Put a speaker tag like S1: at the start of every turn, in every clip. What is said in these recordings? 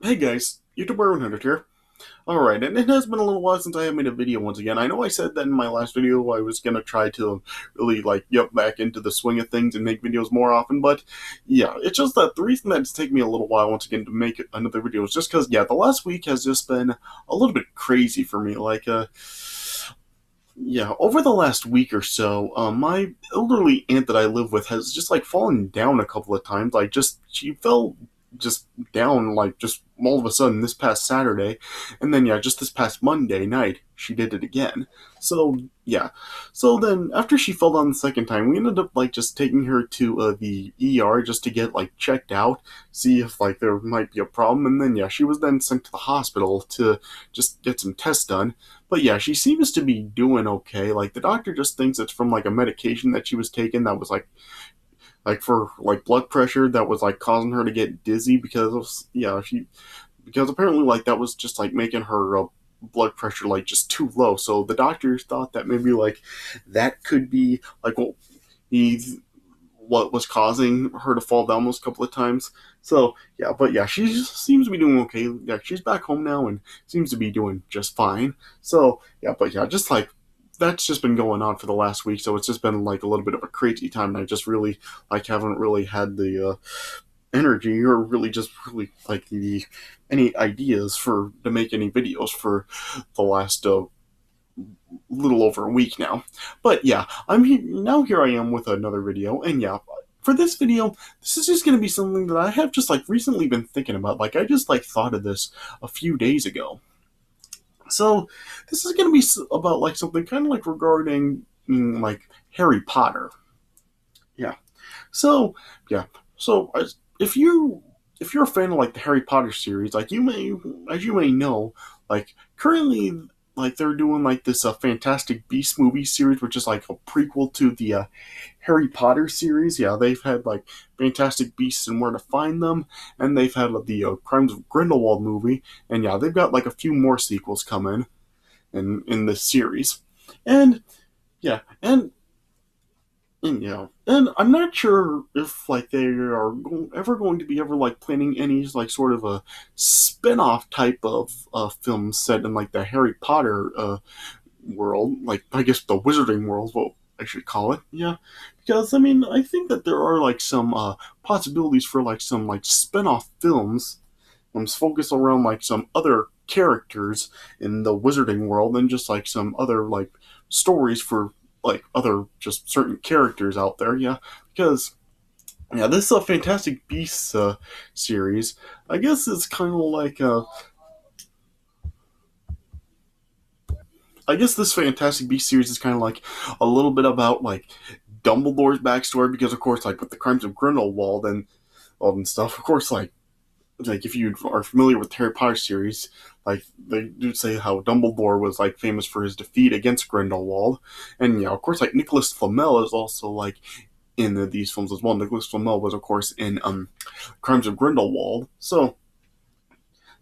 S1: Hey guys, YouTuber 100 here. Alright, and it has been a little while since I have made a video once again. I know I said that in my last video I was gonna try to really, get back into the swing of things and make videos more often, but yeah, it's just that the reason that it's taken me a little while once again to make another video is just because, yeah, the last week has just been a little bit crazy for me. Yeah, over the last week or so, my elderly aunt that I live with has just fallen down a couple of times. She fell just down just all of a sudden this past Saturday, and then yeah, just this past Monday night she did it again. So yeah, so then after she fell down the second time, we ended up just taking her to the ER just to get checked out, see if there might be a problem, and then yeah, she was then sent to the hospital to just get some tests done. But yeah, she seems to be doing okay. The doctor just thinks it's from a medication that she was taking that was for blood pressure that was causing her to get dizzy because of yeah, she because apparently that was just making her blood pressure just too low. So the doctors thought that maybe that could be he what was causing her to fall down those couple of times. So yeah, but yeah, she seems to be doing okay. Yeah, she's back home now and seems to be doing just fine. So yeah, but yeah, just that's just been going on for the last week. So it's just been a little bit of a crazy time. And I just really haven't really had the energy or really the any ideas for to make any videos for the last little over a week now. But yeah, I'm here now. Here I am with another video, and yeah, for this video, this is just going to be something that I have just recently been thinking about. I just thought of this a few days ago. So this is going to be about something kind of regarding Harry Potter. Yeah. So yeah. So if you if you're a fan of the Harry Potter series, as you may know, currently they're doing this Fantastic Beasts movie series, which is a prequel to the Harry Potter series. Yeah, they've had Fantastic Beasts and Where to Find Them, and they've had the Crimes of Grindelwald movie, and yeah, they've got a few more sequels coming in this series, and yeah, and I'm not sure if they are ever going to be ever planning any sort of a spin-off type of film set in the Harry Potter world, I guess the Wizarding world, what I should call it. Yeah, because I mean I think that there are some possibilities for some spin-off films focus around some other characters in the Wizarding world and just some other stories for other just certain characters out there. Yeah, because yeah, this Fantastic Beasts series, I guess it's kind of I guess this Fantastic Beasts series is kind of a little bit about Dumbledore's backstory because of course with the Crimes of Grindelwald and all and stuff, of course if you are familiar with the Harry Potter series, they do say how Dumbledore was famous for his defeat against Grindelwald, and yeah, of course Nicholas Flamel is also in these films as well. Nicholas Flamel was of course in Crimes of Grindelwald. So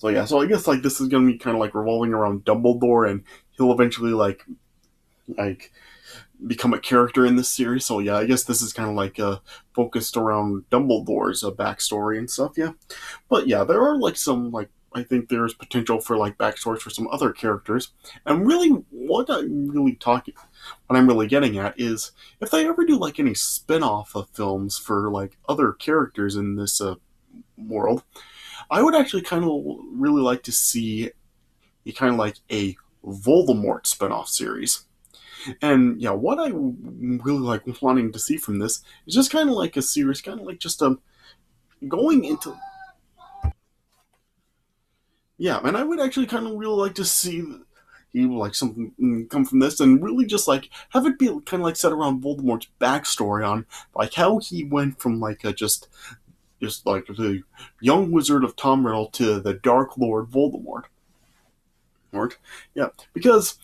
S1: yeah, so I guess this is gonna be kind of revolving around Dumbledore, and he'll eventually like become a character in this series. So yeah, I guess this is kind of focused around Dumbledore's backstory and stuff. Yeah, but yeah, there are some I think there's potential for backstories for some other characters. And really, what I'm really getting at is if they ever do any spin-off of films for other characters in this world, I would actually kind of really like to see a kind of a Voldemort spin-off series. And yeah, what I really wanting to see from this is just kind of a series, kind of just going into yeah, and I would actually kind of really like to see something come from this, and really just have it be kind of set around Voldemort's backstory on how he went from a just the young wizard of Tom Riddle to the Dark Lord Voldemort. Yeah, because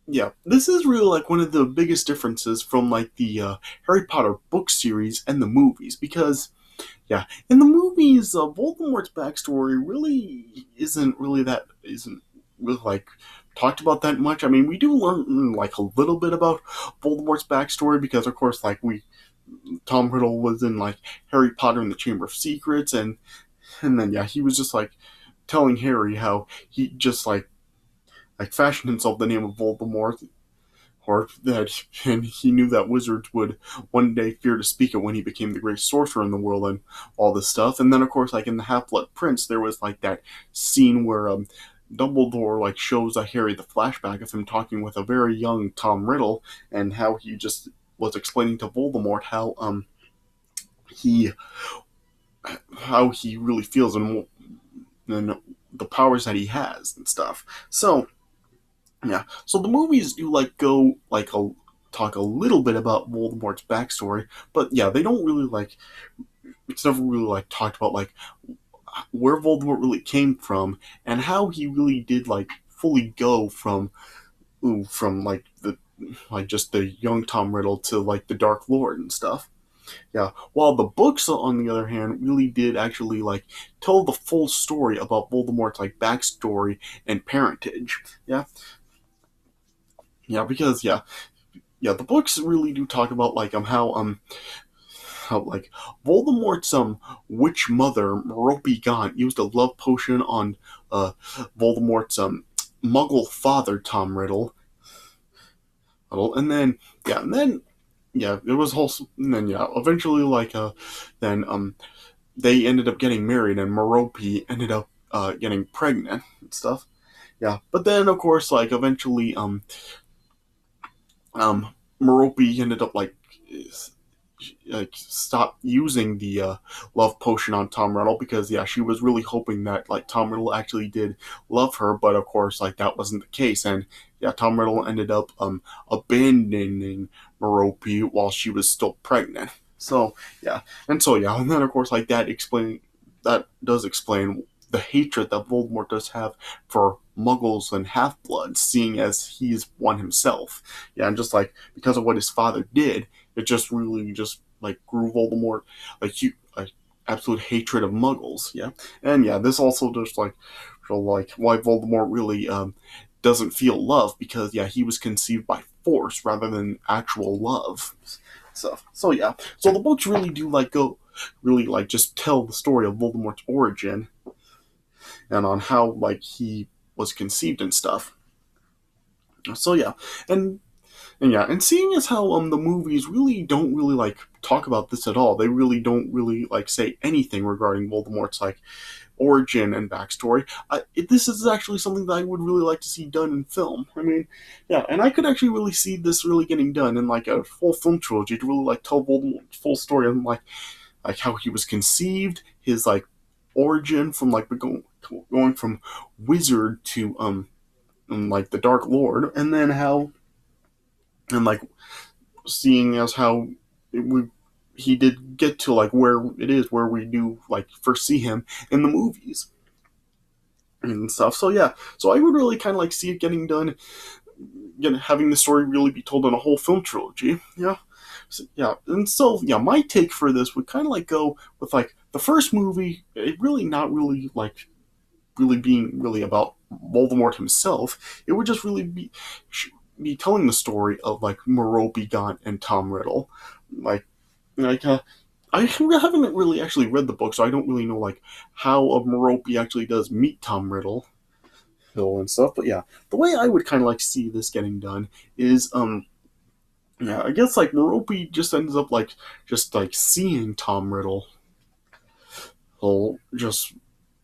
S1: yeah, this is really one of the biggest differences from the Harry Potter book series and the movies, because yeah, in the movies, Voldemort's backstory really isn't really talked about that much. I mean, we do learn a little bit about Voldemort's backstory because, of course, we Tom Riddle was in Harry Potter and the Chamber of Secrets, and then yeah, he was just telling Harry how he just like fashioned himself the name of Voldemort, or that, and he knew that wizards would one day fear to speak it when he became the greatest sorcerer in the world and all this stuff. And then of course, like in the Half Blood Prince, there was like that scene where Dumbledore like shows Harry the flashback of him talking with a very young Tom Riddle, and how he just was explaining to Voldemort he how he really feels, and the powers that he has and stuff. So yeah, so the movies do like go like talk a little bit about Voldemort's backstory, but yeah, they don't really like, it's never really like talked about like where Voldemort really came from and how he really did like fully go from like the like just the young Tom Riddle to like the Dark Lord and stuff. Yeah, while the books, on the other hand, really did actually like tell the full story about Voldemort's like backstory and parentage. Yeah, yeah, because yeah, the books really do talk about like how like Voldemort's witch mother Merope Gaunt used a love potion on Voldemort's Muggle father Tom Riddle, and then there was whole, and then eventually like then they ended up getting married, and Merope ended up getting pregnant and stuff. Yeah, but then of course like eventually Merope ended up like stop using the love potion on Tom Riddle, because she was really hoping that like Tom Riddle actually did love her, but of course like that wasn't the case, and Tom Riddle ended up abandoning Merope while she was still pregnant. So and then of course like that does explain the hatred that Voldemort does have for Muggles and Half-Bloods, seeing as he's one himself. And just like because of what his father did, it just really just like grew Voldemort like absolute hatred of Muggles. And this also just like show like why Voldemort really doesn't feel love, because he was conceived by force rather than actual love. So the books really do like go really like just tell the story of Voldemort's origin and on how like he was conceived and stuff. So and and seeing as how the movies really don't really like talk about this at all, they really don't really like say anything regarding Voldemort's like origin and backstory. This is actually something that I would really like to see done in film. I mean, and I could actually really see this really getting done in like a full film trilogy to really like tell Voldemort's full story and like how he was conceived, his like origin from like going from wizard to like the Dark Lord, and then how and like seeing as how he did get to like where it is where we do like first see him in the movies and stuff. So I would really kind of like see it getting done, having the story really be told in a whole film trilogy. My take for this would kind of like go with like the first movie, it really not really like really being really about Voldemort himself. It would just really be telling the story of like Merope Gaunt and Tom Riddle. Like, like I haven't really actually read the book, so I don't really know like how Merope actually does meet Tom Riddle and stuff. But the way I would kind of like see this getting done is I guess like Merope just ends up like just like seeing Tom Riddle, just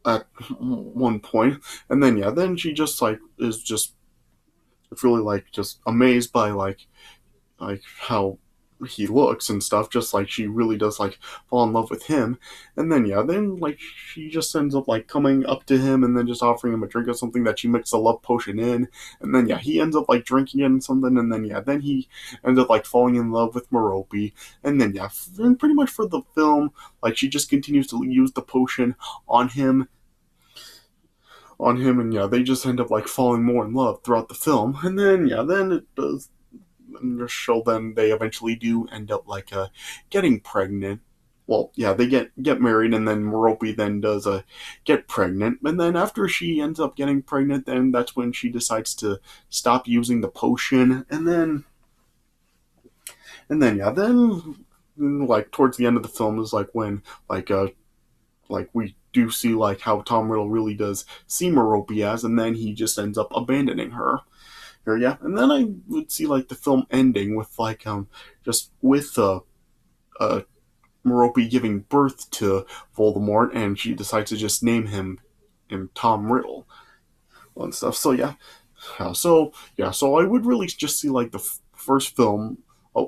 S1: at one point, and then she just like is just really like just amazed by like how he looks and stuff, just like she really does like fall in love with him. And then like she just ends up like coming up to him and then just offering him a drink of something that she mixed a love potion in, and then he ends up like drinking it and something, and then he ends up like falling in love with Merope. And then and pretty much for the film, like she just continues to use the potion on him, and they just end up like falling more in love throughout the film. And then it does show them they eventually do end up like getting pregnant. Well, they get married, and then Merope then does get pregnant, and then after she ends up getting pregnant, then that's when she decides to stop using the potion, and then like towards the end of the film is like when like like we do see like how Tom Riddle really does see Merope as, and then he just ends up abandoning her. Here, yeah, and then I would see like the film ending with like just with uh Merope giving birth to Voldemort, and she decides to just name him Tom Riddle and stuff. So yeah, so I would really just see like the first film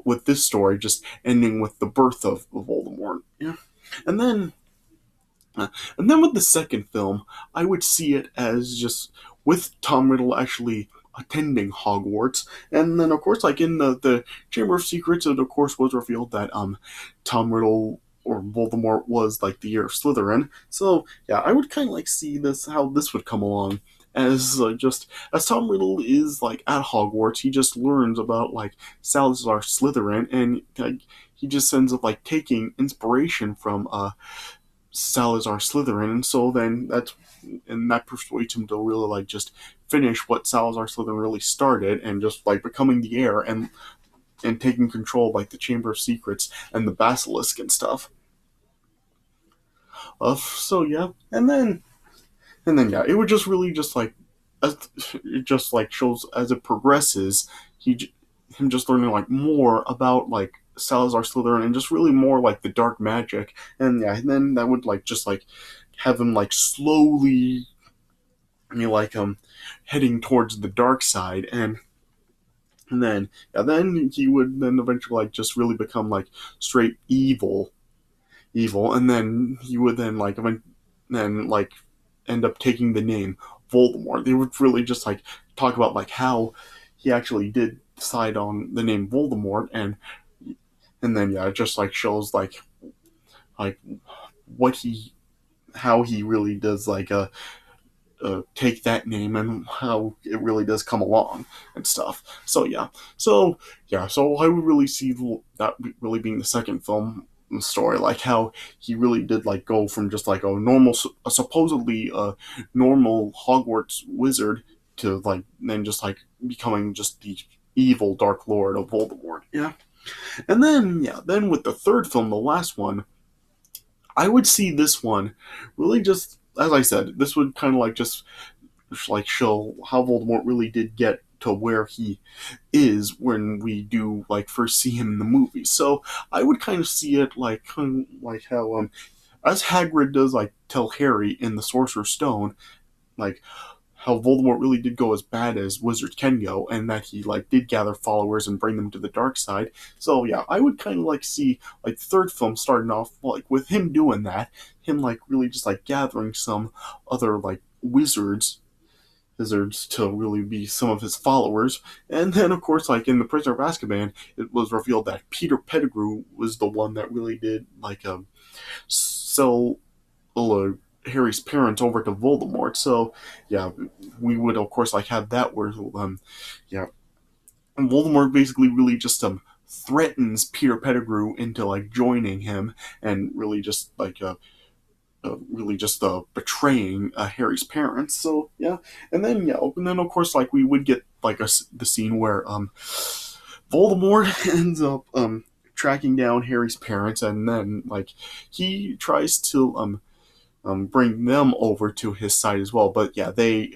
S1: with this story just ending with the birth of Voldemort. Yeah, and then and then with the second film, I would see it as just with Tom Riddle actually attending Hogwarts, and then of course, like in the Chamber of Secrets, it of course was revealed that Tom Riddle or Voldemort was like the heir of Slytherin. So yeah, I would kind of like see this how this would come along. As just as Tom Riddle is like at Hogwarts, he just learns about like Salazar Slytherin, and like, he just ends up like taking inspiration from Salazar Slytherin, and so then that persuades him to really like just finish what Salazar Slytherin really started, and just like becoming the heir and taking control of like the Chamber of Secrets and the Basilisk and stuff. So yeah, and then yeah, it would just really just like as, it just like shows as it progresses, him just learning like more about like Salazar Slytherin and just really more like the dark magic, and yeah, and then that would like just like have him like slowly, like heading towards the dark side, and then yeah, then he would then eventually like just really become like straight evil, and then he would then like then like end up taking the name Voldemort. They would really just like talk about like how he actually did decide on the name Voldemort, and then yeah, it just like shows like what he how he really does like take that name and how it really does come along and stuff. So I would really see that really being the second film story, like how he really did like go from just like a supposedly normal Hogwarts wizard to like then just like becoming just the evil Dark Lord of Voldemort. Yeah, and then yeah, then with the third film, the last one, I would see this one really just as I said, this would kind of like just like show how Voldemort really did get to where he is when we do like first see him in the movie. So I would kind of see it like how as Hagrid does like tell Harry in the Sorcerer's Stone, like how Voldemort really did go as bad as wizards can go, and that he like did gather followers and bring them to the dark side. So yeah, I would kind of like see like the third film starting off like with him doing that, him like really just like gathering some other like wizards to really be some of his followers. And then, of course, like in The Prisoner of Azkaban, it was revealed that Peter Pettigrew was the one that really did like sell uh, Harry's parents over to Voldemort. So yeah, we would of course like have that where yeah, Voldemort basically really just threatens Peter Pettigrew into like joining him and really just like really just betraying Harry's parents. So yeah, and then of course like we would get like the scene where Voldemort ends up tracking down Harry's parents, and then like he tries to bring them over to his side as well. But yeah, they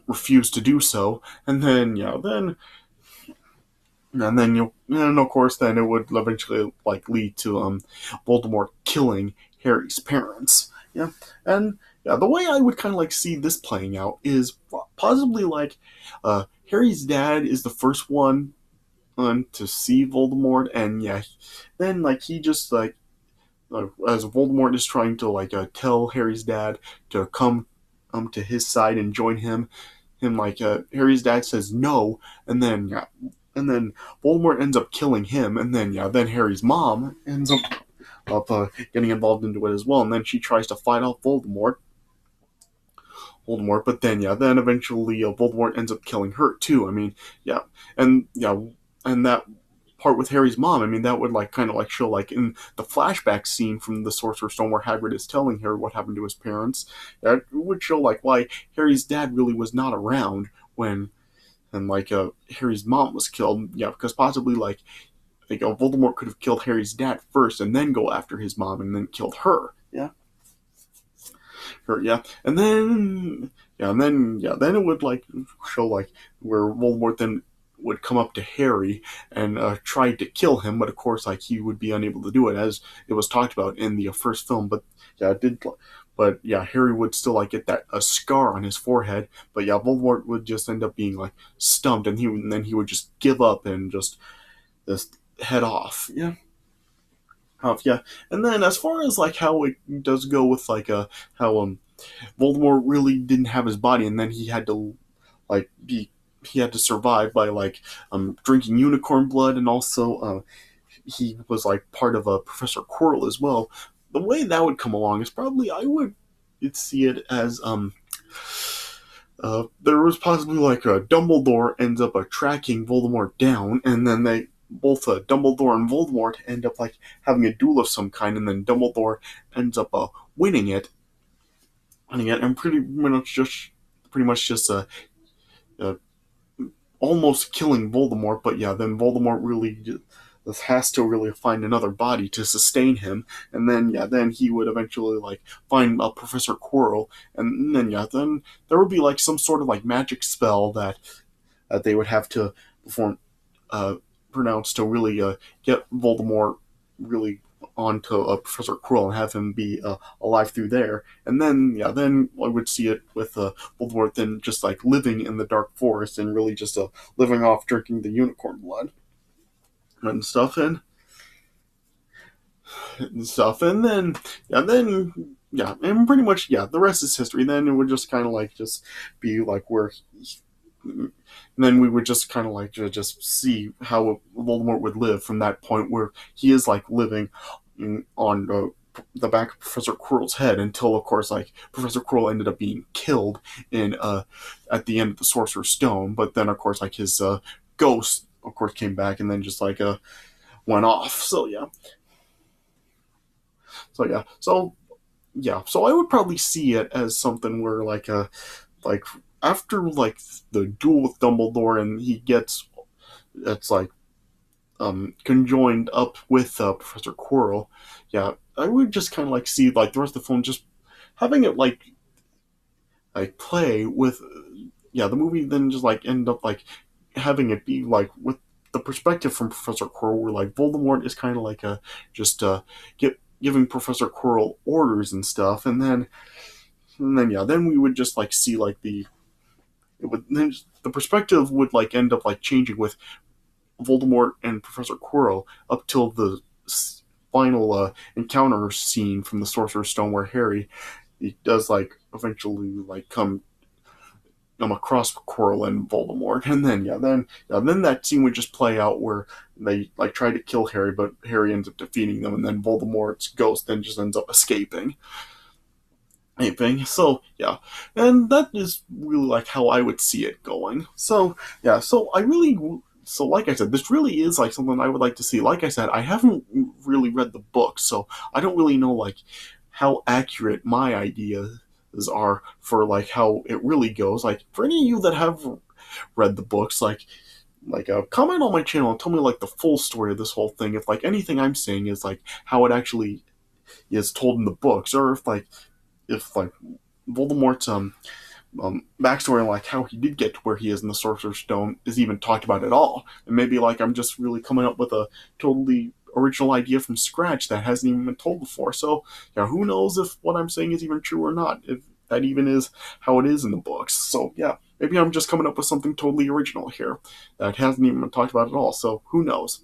S1: refuse to do so, and then and of course then it would eventually like lead to Voldemort killing Harry's parents. Yeah, and yeah, the way I would kind of like see this playing out is possibly like Harry's dad is the first one to see Voldemort, and yeah, then like he just like as Voldemort is trying to like tell Harry's dad to come to his side and join him like Harry's dad says no, and then yeah, and then Voldemort ends up killing him, and then yeah, then Harry's mom ends up getting involved into it as well, and then she tries to fight off Voldemort, but then yeah, then eventually Voldemort ends up killing her too. I mean, yeah, yeah, and that part with Harry's mom, I mean, that would like kind of like show like in the flashback scene from the Sorcerer's Stone where Hagrid is telling Harry what happened to his parents. That would show like why Harry's dad really was not around when and like Harry's mom was killed. Yeah, because possibly like like Voldemort could have killed Harry's dad first and then go after his mom and then killed her. Yeah, her. Yeah, and then it would like show like where Voldemort then would come up to Harry and try to kill him, but of course like he would be unable to do it as it was talked about in the first film. But yeah, it did. But yeah, Harry would still like get that a scar on his forehead. But yeah, Voldemort would just end up being like stumped, and then he would just give up and just head off. Yeah. Yeah, and then as far as like how it does go with like how Voldemort really didn't have his body, and then like be he had to survive by like drinking unicorn blood, and also he was like part of a Professor Quirrell as well. The way that would come along is probably I would see it as there was possibly like a Dumbledore ends up tracking Voldemort down, and then they both Dumbledore and Voldemort end up like having a duel of some kind, and then Dumbledore ends up winning it, and pretty much just uh, almost killing Voldemort. But yeah, then Voldemort really has to really find another body to sustain him, and then yeah, then he would eventually like find Professor Quirrell, and then yeah, then there would be like some sort of like magic spell that they would have to perform, uh, pronounce to really get Voldemort really onto Professor Quirrell and have him be alive through there. And then yeah, then I would see it with Voldemort then just like living in the dark forest and really just living off drinking the unicorn blood and stuff and then and pretty much yeah, the rest is history. Then it would just kind of like just be like where and then we would just kind of like just see how Voldemort would live from that point where he is like living on the back of Professor Quirrell's head until, of course, like Professor Quirrell ended up being killed in at the end of the Sorcerer's Stone. But then, of course, like his ghost, of course, came back and then just like went off. So I would probably see it as something where like after like the duel with Dumbledore and he gets it's like conjoined up with Professor Quirrell. Yeah, I would just kind of like see like the rest of the film just having it like play with yeah, the movie then just like end up like having it be like with the perspective from Professor Quirrell where like Voldemort is kind of like a just giving Professor Quirrell orders and stuff, and then yeah, then we would just like see like then the perspective would like end up like changing with Voldemort and Professor Quirrell up till the final encounter scene from the Sorcerer's Stone where Harry he does like eventually like come across Quirrell and Voldemort, and then that scene would just play out where they like try to kill Harry, but Harry ends up defeating them, and then Voldemort's ghost then just ends up escaping. Anything. So yeah, and that is really like how I would see it going. So yeah, so like I said, this really is like something I would like to see. Like I said, I haven't really read the book, so I don't really know like how accurate my ideas are for like how it really goes. Like for any of you that have read the books, comment on my channel and tell me like the full story of this whole thing. If like anything I'm saying is like how it actually is told in the books, or if Voldemort's backstory and like how he did get to where he is in the Sorcerer's Stone is even talked about at all. And maybe like I'm just really coming up with a totally original idea from scratch that hasn't even been told before. So yeah, who knows if what I'm saying is even true or not, if that even is how it is in the books. So yeah, maybe I'm just coming up with something totally original here that hasn't even been talked about at all. So who knows?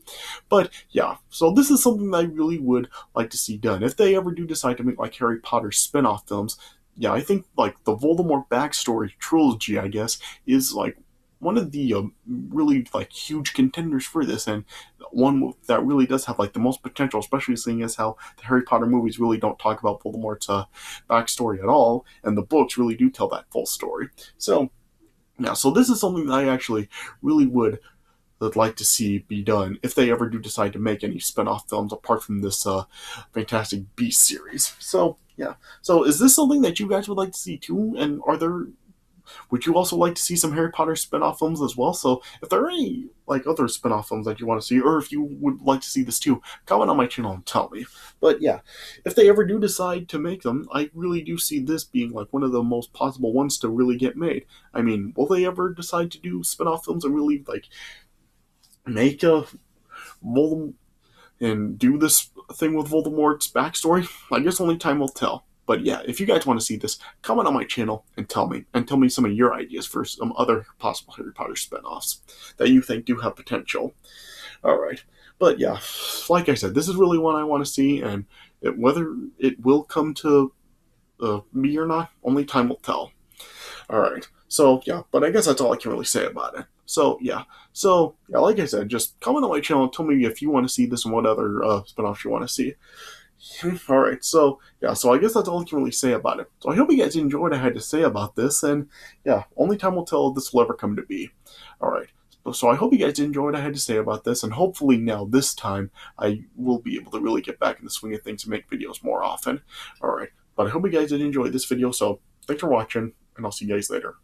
S1: But yeah, so this is something that I really would like to see done. If they ever do decide to make like Harry Potter spin-off films, yeah, I think like the Voldemort backstory trilogy, I guess, is like one of the really like huge contenders for this, and one that really does have like the most potential, especially seeing as how the Harry Potter movies really don't talk about Voldemort's backstory at all, and the books really do tell that full story. So yeah, so this is something that I actually really would like to see be done if they ever do decide to make any spin-off films apart from this Fantastic Beasts series. So yeah, so is this something that you guys would like to see too? And are there would you also like to see some Harry Potter spin-off films as well? So if there are any like other spin-off films that you want to see, or if you would like to see this too, comment on my channel and tell me. But yeah, if they ever do decide to make them, I really do see this being like one of the most possible ones to really get made. I mean, will they ever decide to do spin-off films and really like make a and do this thing with Voldemort's backstory? I guess only time will tell. But yeah, if you guys want to see this, comment on my channel and tell me some of your ideas for some other possible Harry Potter spin-offs that you think do have potential. All right. But yeah, like I said, this is really one I want to see, and whether it will come to me or not, only time will tell. All right. So yeah, but I guess that's all I can really say about it. So yeah, like I said, just comment on my channel and tell me if you want to see this and what other spinoffs you want to see. All right. So yeah, so I guess that's all I can really say about it. So I hope you guys enjoyed what I had to say about this, and yeah, only time will tell if this will ever come to be. All right. So I hope you guys enjoyed what I had to say about this, and hopefully now this time I will be able to really get back in the swing of things and make videos more often. All right. But I hope you guys did enjoy this video. So thanks for watching, and I'll see you guys later.